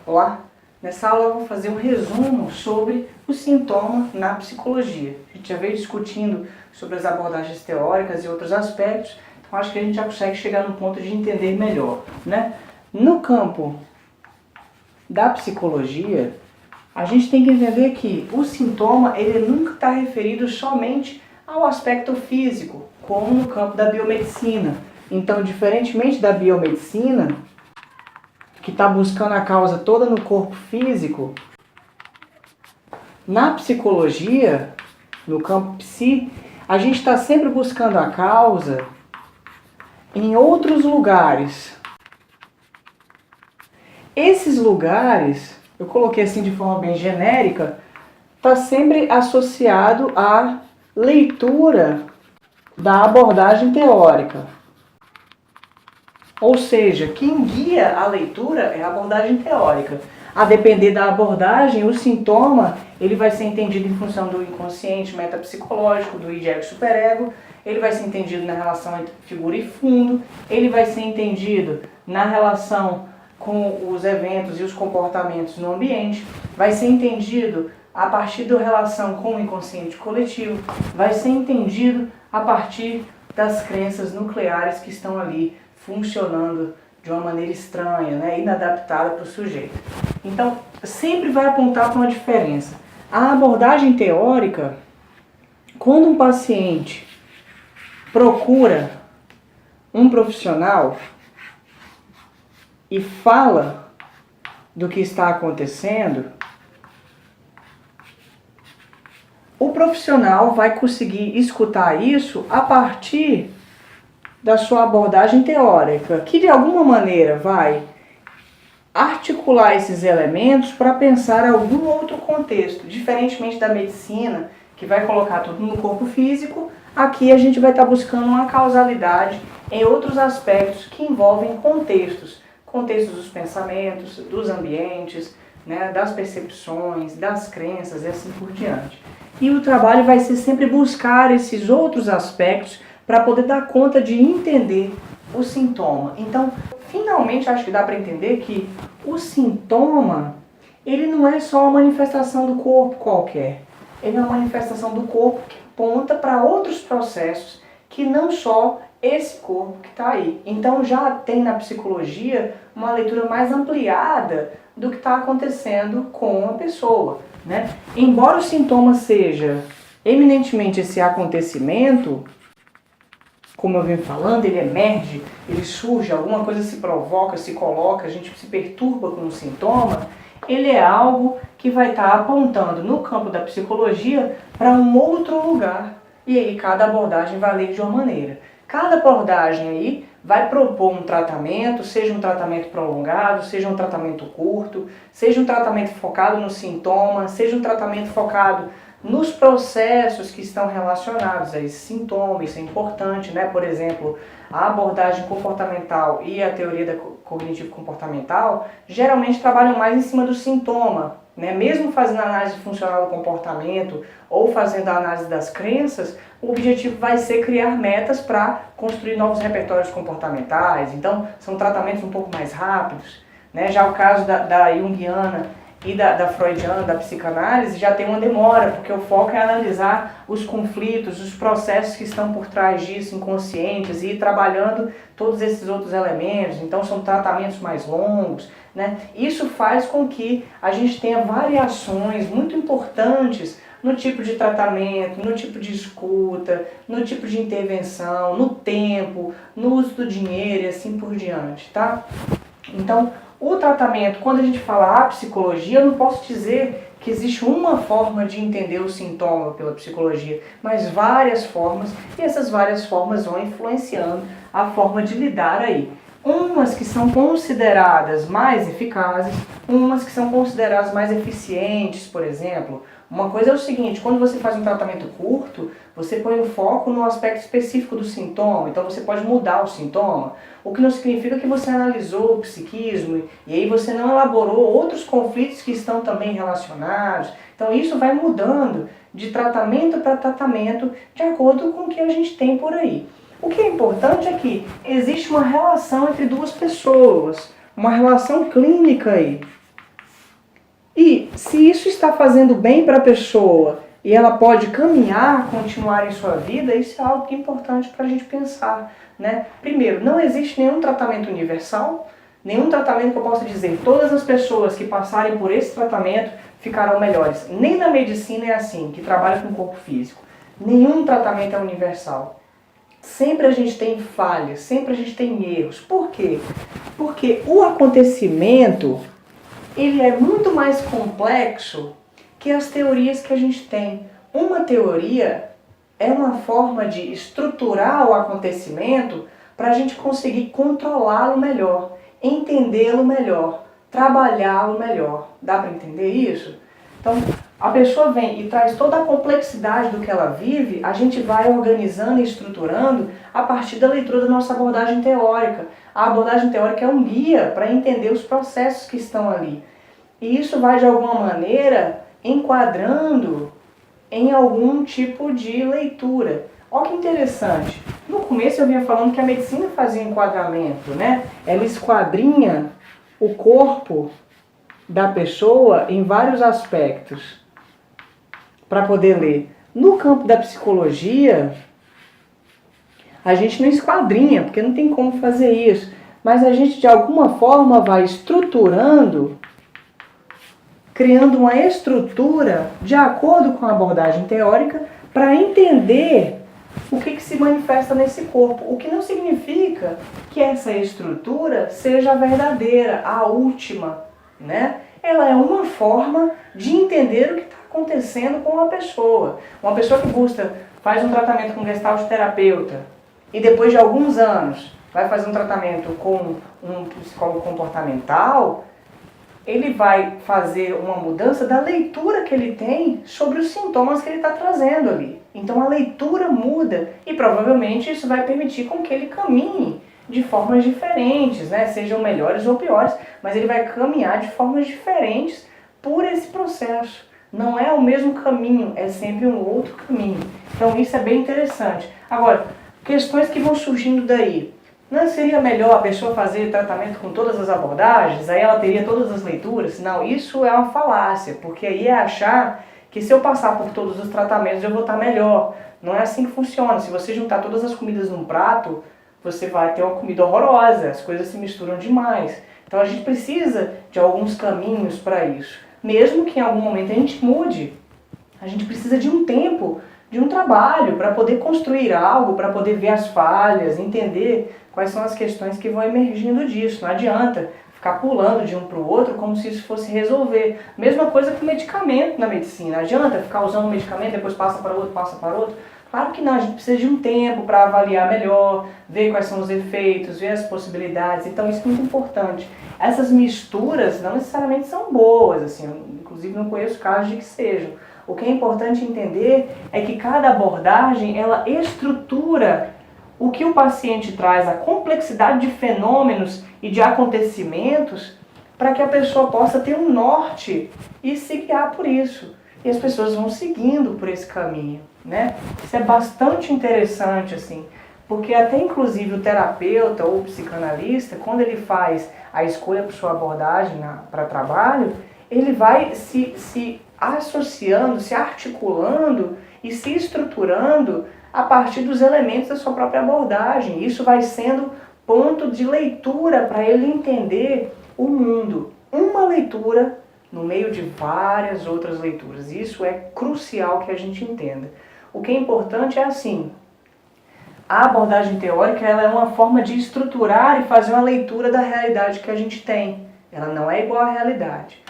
Olá! Nessa aula eu vou fazer um resumo sobre o sintoma na psicologia. A gente já veio discutindo sobre as abordagens teóricas e outros aspectos, então acho que a gente já consegue chegar no ponto de entender melhor, né? No campo da psicologia, a gente tem que entender que o sintoma ele nunca está referido somente ao aspecto físico, como no campo da biomedicina. Então, diferentemente da biomedicina, que está buscando a causa toda no corpo físico, na psicologia, no campo psi, a gente está sempre buscando a causa em outros lugares. Esses lugares, eu coloquei assim de forma bem genérica, está sempre associado à leitura da abordagem teórica. Ou seja, quem guia a leitura é a abordagem teórica. A depender da abordagem, o sintoma ele vai ser entendido em função do inconsciente metapsicológico, do id, ego, superego. Ele vai ser entendido na relação entre figura e fundo. Ele vai ser entendido na relação com os eventos e os comportamentos no ambiente. Vai ser entendido a partir da relação com o inconsciente coletivo. Vai ser entendido a partir das crenças nucleares que estão ali funcionando de uma maneira estranha, né, inadaptada para o sujeito. Então, sempre vai apontar para uma diferença. A abordagem teórica, quando um paciente procura um profissional e fala do que está acontecendo, o profissional vai conseguir escutar isso a partir da sua abordagem teórica, que de alguma maneira vai articular esses elementos para pensar em algum outro contexto. Diferentemente da medicina, que vai colocar tudo no corpo físico, aqui a gente vai estar buscando uma causalidade em outros aspectos que envolvem contextos. Contextos dos pensamentos, dos ambientes, né, das percepções, das crenças e assim por diante. E o trabalho vai ser sempre buscar esses outros aspectos para poder dar conta de entender o sintoma. Então, finalmente, acho que dá para entender que o sintoma, ele não é só uma manifestação do corpo qualquer. Ele é uma manifestação do corpo que aponta para outros processos que não só esse corpo que está aí. Então, já tem na psicologia uma leitura mais ampliada do que está acontecendo com a pessoa, né? Embora o sintoma seja eminentemente esse acontecimento, como eu venho falando, ele emerge, ele surge, alguma coisa se provoca, se coloca, a gente se perturba com um sintoma, ele é algo que vai estar apontando no campo da psicologia para um outro lugar. E aí cada abordagem vai ler de uma maneira. Cada abordagem aí vai propor um tratamento, seja um tratamento prolongado, seja um tratamento curto, seja um tratamento focado no sintoma, seja um tratamento focado nos processos que estão relacionados a esse sintoma. Isso é importante, né? Por exemplo, a abordagem comportamental e a teoria da cognitivo-comportamental geralmente trabalham mais em cima do sintoma, né? Mesmo fazendo a análise funcional do comportamento ou fazendo a análise das crenças, o objetivo vai ser criar metas para construir novos repertórios comportamentais. Então, são tratamentos um pouco mais rápidos, né? Já o caso da Jungiana e da freudiana, da psicanálise, já tem uma demora, porque o foco é analisar os conflitos, os processos que estão por trás disso, inconscientes, e ir trabalhando todos esses outros elementos. Então são tratamentos mais longos, né? Isso faz com que a gente tenha variações muito importantes no tipo de tratamento, no tipo de escuta, no tipo de intervenção, no tempo, no uso do dinheiro e assim por diante, tá? Então, o tratamento, quando a gente fala a psicologia, eu não posso dizer que existe uma forma de entender o sintoma pela psicologia, mas várias formas, e essas várias formas vão influenciando a forma de lidar aí. Umas que são consideradas mais eficazes, umas que são consideradas mais eficientes, por exemplo. Uma coisa é o seguinte, quando você faz um tratamento curto, você põe o foco no aspecto específico do sintoma, então você pode mudar o sintoma, o que não significa que você analisou o psiquismo e aí você não elaborou outros conflitos que estão também relacionados. Então isso vai mudando de tratamento para tratamento de acordo com o que a gente tem por aí. O que é importante é que existe uma relação entre duas pessoas, uma relação clínica aí. E se isso está fazendo bem para a pessoa e ela pode caminhar, continuar em sua vida, isso é algo que é importante para a gente pensar, né? Primeiro, não existe nenhum tratamento universal, nenhum tratamento que eu possa dizer, todas as pessoas que passarem por esse tratamento ficarão melhores. Nem na medicina é assim, que trabalha com o corpo físico. Nenhum tratamento é universal. Sempre a gente tem falhas, sempre a gente tem erros. Por quê? Porque o acontecimento, ele é muito mais complexo que as teorias que a gente tem. Uma teoria é uma forma de estruturar o acontecimento para a gente conseguir controlá-lo melhor, entendê-lo melhor, trabalhá-lo melhor. Dá para entender isso? Então, a pessoa vem e traz toda a complexidade do que ela vive, a gente vai organizando e estruturando a partir da leitura da nossa abordagem teórica. A abordagem teórica é um guia para entender os processos que estão ali. E isso vai, de alguma maneira, enquadrando em algum tipo de leitura. Olha que interessante. No começo eu vinha falando que a medicina fazia enquadramento, né? Ela esquadrinha o corpo da pessoa em vários aspectos para poder ler. No campo da psicologia, a gente não esquadrinha, porque não tem como fazer isso. Mas a gente, de alguma forma, vai estruturando, criando uma estrutura de acordo com a abordagem teórica para entender o que se manifesta nesse corpo. O que não significa que essa estrutura seja a verdadeira, a última, né? Ela é uma forma de entender o que está acontecendo com uma pessoa. Uma pessoa que faz um tratamento com um gestalterapeuta e depois de alguns anos vai fazer um tratamento com um psicólogo comportamental, ele vai fazer uma mudança da leitura que ele tem sobre os sintomas que ele está trazendo ali. Então a leitura muda e provavelmente isso vai permitir com que ele caminhe de formas diferentes, né? Sejam melhores ou piores, mas ele vai caminhar de formas diferentes por esse processo. Não é o mesmo caminho, é sempre um outro caminho. Então isso é bem interessante. Agora, questões que vão surgindo daí. Não seria melhor a pessoa fazer tratamento com todas as abordagens? Aí ela teria todas as leituras? Não, isso é uma falácia, porque aí é achar que se eu passar por todos os tratamentos eu vou estar melhor. Não é assim que funciona. Se você juntar todas as comidas num prato, você vai ter uma comida horrorosa, as coisas se misturam demais. Então a gente precisa de alguns caminhos para isso. Mesmo que em algum momento a gente mude, a gente precisa de um tempo, de um trabalho para poder construir algo, para poder ver as falhas, entender quais são as questões que vão emergindo disso. Não adianta ficar pulando de um para o outro como se isso fosse resolver. Mesma coisa com medicamento na medicina. Não adianta ficar usando um medicamento, depois passa para outro, passa para outro. Claro que não, a gente precisa de um tempo para avaliar melhor, ver quais são os efeitos, ver as possibilidades. Então isso é muito importante. Essas misturas não necessariamente são boas, assim, eu, inclusive não conheço casos de que sejam. O que é importante entender é que cada abordagem, ela estrutura o que o paciente traz, a complexidade de fenômenos e de acontecimentos, para que a pessoa possa ter um norte e se guiar por isso. E as pessoas vão seguindo por esse caminho, né? Isso é bastante interessante, assim, porque até inclusive o terapeuta ou o psicanalista, quando ele faz a escolha para sua abordagem para trabalho, ele vai se associando, se articulando e se estruturando a partir dos elementos da sua própria abordagem. Isso vai sendo ponto de leitura para ele entender o mundo. Uma leitura no meio de várias outras leituras. Isso é crucial que a gente entenda. O que é importante é assim, a abordagem teórica ela é uma forma de estruturar e fazer uma leitura da realidade que a gente tem. Ela não é igual à realidade.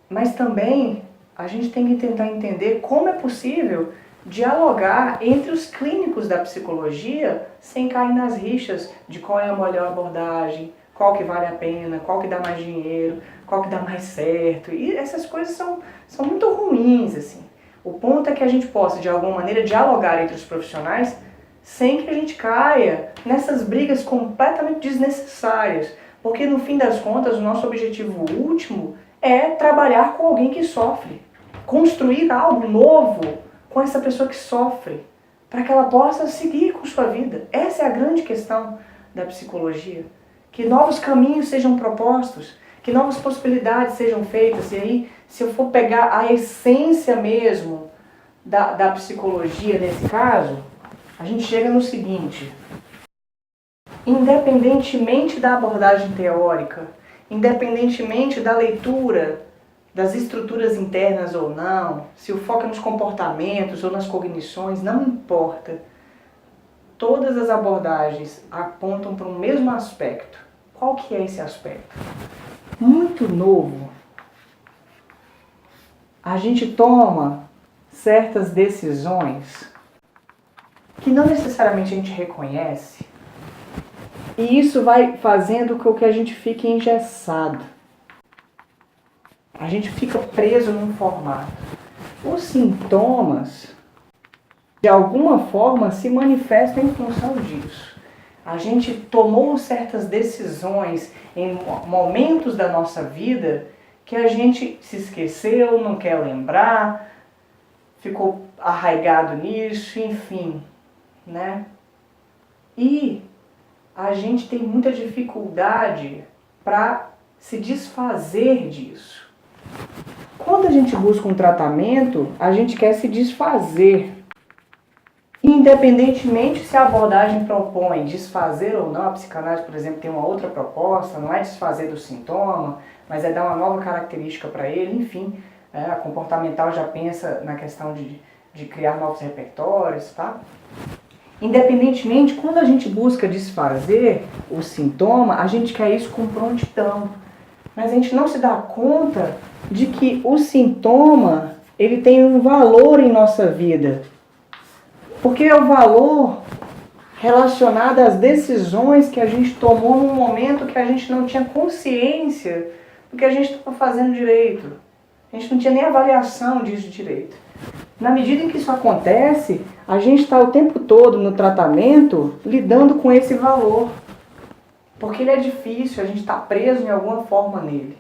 Mas também a gente tem que tentar entender como é possível dialogar entre os clínicos da psicologia sem cair nas rixas de qual é a melhor abordagem, qual que vale a pena, qual que dá mais dinheiro, qual que dá mais certo. E essas coisas são muito ruins, assim. O ponto é que a gente possa, de alguma maneira, dialogar entre os profissionais sem que a gente caia nessas brigas completamente desnecessárias. Porque, no fim das contas, o nosso objetivo último é trabalhar com alguém que sofre. Construir algo novo com essa pessoa que sofre, para que ela possa seguir com sua vida. Essa é a grande questão da psicologia. Que novos caminhos sejam propostos, que novas possibilidades sejam feitas. E aí, se eu for pegar a essência mesmo da psicologia nesse caso, a gente chega no seguinte: independentemente da abordagem teórica, independentemente da leitura das estruturas internas ou não, se o foco é nos comportamentos ou nas cognições, não importa. Todas as abordagens apontam para um mesmo aspecto. Qual que é esse aspecto? Muito novo, a gente toma certas decisões que não necessariamente a gente reconhece, e isso vai fazendo com que a gente fique engessado. A gente fica preso num formato. Os sintomas, de alguma forma, se manifestam em função disso. A gente tomou certas decisões em momentos da nossa vida que a gente se esqueceu, não quer lembrar, ficou arraigado nisso, enfim, né? E a gente tem muita dificuldade para se desfazer disso. Quando a gente busca um tratamento, a gente quer se desfazer. Independentemente se a abordagem propõe desfazer ou não, a psicanálise, por exemplo, tem uma outra proposta, não é desfazer do sintoma, mas é dar uma nova característica para ele, enfim, a comportamental já pensa na questão de criar novos repertórios, tá? Independentemente, quando a gente busca desfazer o sintoma, a gente quer isso com prontidão, mas a gente não se dá conta de que o sintoma, ele tem um valor em nossa vida. Porque é o valor relacionado às decisões que a gente tomou num momento que a gente não tinha consciência do que a gente estava fazendo direito. A gente não tinha nem avaliação disso direito. Na medida em que isso acontece, a gente está o tempo todo no tratamento lidando com esse valor. Porque ele é difícil, a gente está preso em alguma forma nele.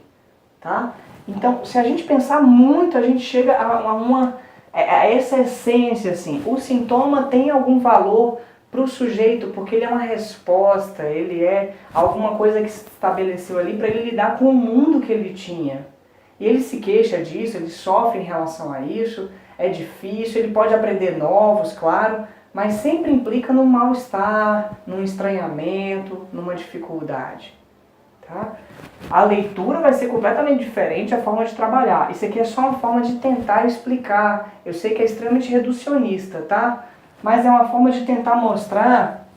Tá? Então, se a gente pensar muito, a gente chega a essa essência, assim. O sintoma tem algum valor para o sujeito, porque ele é uma resposta, ele é alguma coisa que se estabeleceu ali para ele lidar com o mundo que ele tinha. E ele se queixa disso, ele sofre em relação a isso, é difícil, ele pode aprender novos, claro, mas sempre implica num mal-estar, num estranhamento, numa dificuldade. Tá? A leitura vai ser completamente diferente a forma de trabalhar. Isso aqui é só uma forma de tentar explicar. Eu sei que é extremamente reducionista, tá? Mas é uma forma de tentar mostrar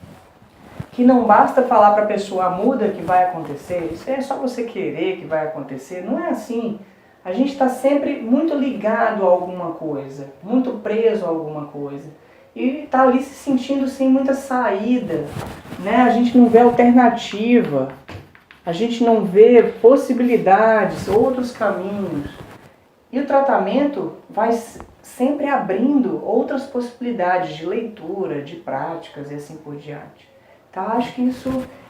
que não basta falar para a pessoa muda que vai acontecer. Isso é só você querer que vai acontecer. Não é assim. A gente está sempre muito ligado a alguma coisa, muito preso a alguma coisa. E está ali se sentindo sem muita saída, né? A gente não vê alternativa. A gente não vê possibilidades, outros caminhos. E o tratamento vai sempre abrindo outras possibilidades de leitura, de práticas e assim por diante. Então, acho que isso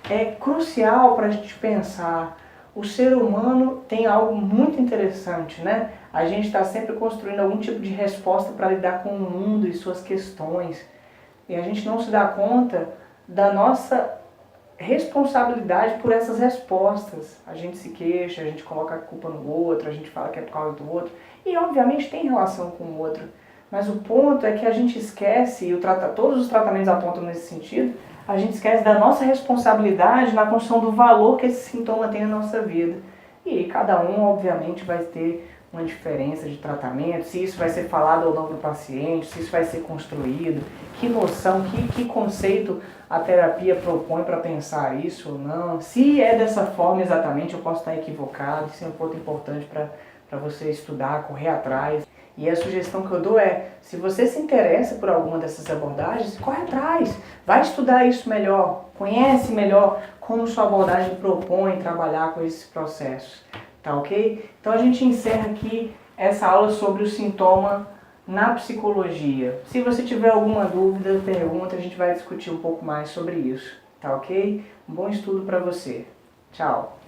é crucial para a gente pensar. O ser humano tem algo muito interessante, né? A gente está sempre construindo algum tipo de resposta para lidar com o mundo e suas questões. E a gente não se dá conta da nossa responsabilidade por essas respostas. A gente se queixa, a gente coloca a culpa no outro, a gente fala que é por causa do outro. E obviamente tem relação com o outro. Mas o ponto é que a gente esquece, e todos os tratamentos apontam nesse sentido, a gente esquece da nossa responsabilidade na construção do valor que esse sintoma tem na nossa vida. E cada um, obviamente, vai ter uma diferença de tratamento, se isso vai ser falado ou não para o paciente, se isso vai ser construído, que noção, que conceito a terapia propõe para pensar isso ou não. Se é dessa forma exatamente, eu posso estar equivocado, isso é um ponto importante para você estudar, correr atrás. E a sugestão que eu dou é, se você se interessa por alguma dessas abordagens, corre atrás, vai estudar isso melhor, conhece melhor como sua abordagem propõe trabalhar com esses processos, tá ok? Então a gente encerra aqui essa aula sobre o sintoma na psicologia. Se você tiver alguma dúvida, pergunta, a gente vai discutir um pouco mais sobre isso, tá ok? Um bom estudo para você. Tchau!